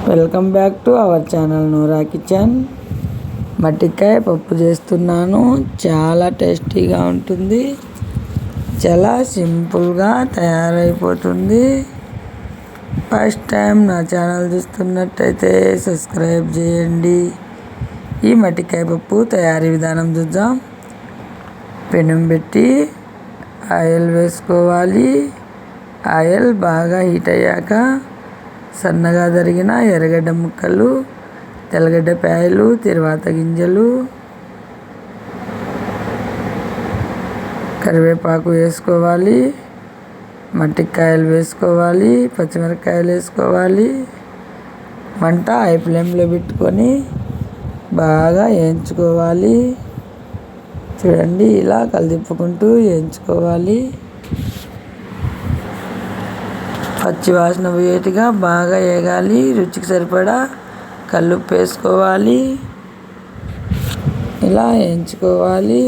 Welcome back to our channel Noora kitchen. మట్టికాయ పప్పు చేస్తున్నాను. చాలా టేస్టీగా ఉంటుంది, చాలా సింపుల్గా తయారైపోతుంది. ఫస్ట్ టైం నా ఛానల్ చూస్తున్నట్టయితే సబ్స్క్రైబ్ చేయండి. ఈ మట్టికాయ పప్పు తయారీ విధానం చూద్దాం. పెనం పెట్టి ఆయిల్ వేసుకోవాలి. ఆయిల్ బాగా హీట్ అయ్యాక సన్నగా తరిగిన ఎర్రగడ్డ ముక్కలు, తెల్లగడ్డ పాయలు, తిరువాత గింజలు, కరివేపాకు వేసుకోవాలి. మట్టికాయలు వేసుకోవాలి. పచ్చిమిరపకాయలు వేసుకోవాలి. మంట హై ఫ్లేమ్లో పెట్టుకొని బాగా వేయించుకోవాలి. చూడండి, ఇలా కలిదిప్పుకుంటూ వేయించుకోవాలి. పచ్చి వాసన పోయేట్టుగా బాగా వేగాలి. రుచికి సరిపడా కల్లుప్పు వేసుకోవాలి. ఇలా వేయించుకోవాలి.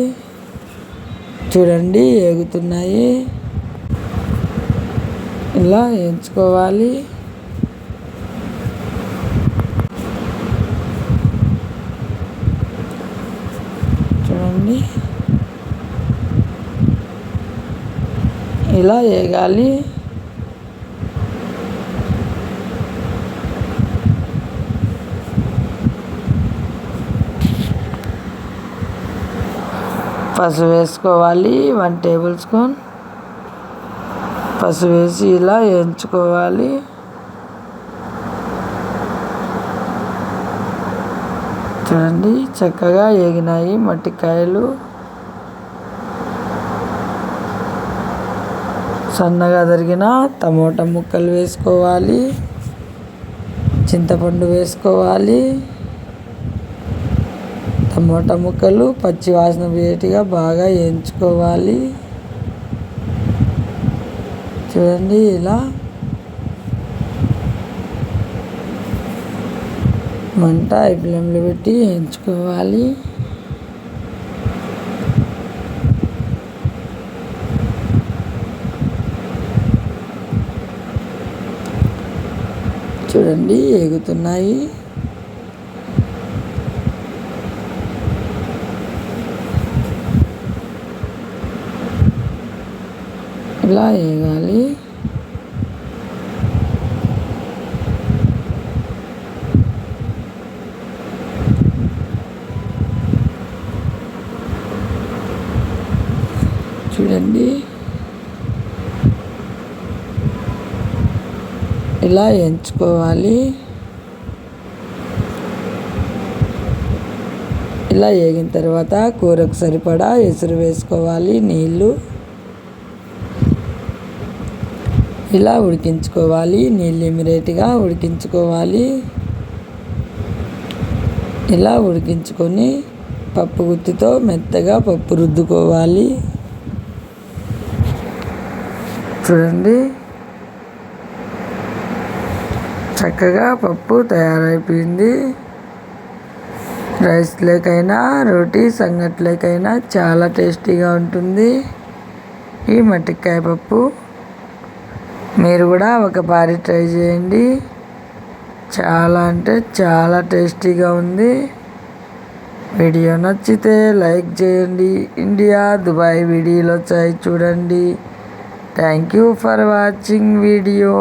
చూడండి, వేగుతున్నాయి. ఇలా వేయించుకోవాలి. చూడండి, ఇలా వేగాలి. పసుపు వేసుకోవాలి. 1 టేబుల్ స్పూన్ పసుపు వేసి ఇలా వేయించుకోవాలి. చూడండి, చక్కగా వేగినాయి మట్టికాయలు. సన్నగా తరిగిన టమోటా ముక్కలు వేసుకోవాలి. చింతపండు వేసుకోవాలి. టమోటా ముక్కలు పచ్చి వాసన పోయేట్టుగా బాగా వేయించుకోవాలి. చూడండి, ఇలా మంట హై ఫ్లేమ్లో పెట్టి వేయించుకోవాలి. చూడండి, వేగుతున్నాయి. ఇలా వేగాలి. చూడండి, ఇలా వేయించుకోవాలి. ఇలా వేగిన తర్వాత కూరకు సరిపడా ఎసురు వేసుకోవాలి. నీళ్ళు ఇలా ఉడికించుకోవాలి. నీళ్ళు ఇమిరేట్గా ఉడికించుకోవాలి. ఇలా ఉడికించుకొని పప్పు గుత్తితో మెత్తగా పప్పు రుద్దుకోవాలి. చూడండి, చక్కగా పప్పు తయారైపోయింది. రైస్లోకైనా రోటీ సంగట్లోకైనా చాలా టేస్టీగా ఉంటుంది ఈ మట్టికాయ పప్పు. మీరు కూడా ఒకసారి ట్రై చేయండి. చాలా అంటే చాలా టేస్టీగా ఉంది. వీడియో నచ్చితే లైక్ చేయండి. ఇండియా దుబాయ్ వీడియోలు వచ్చాయి చూడండి. Thank you for watching video.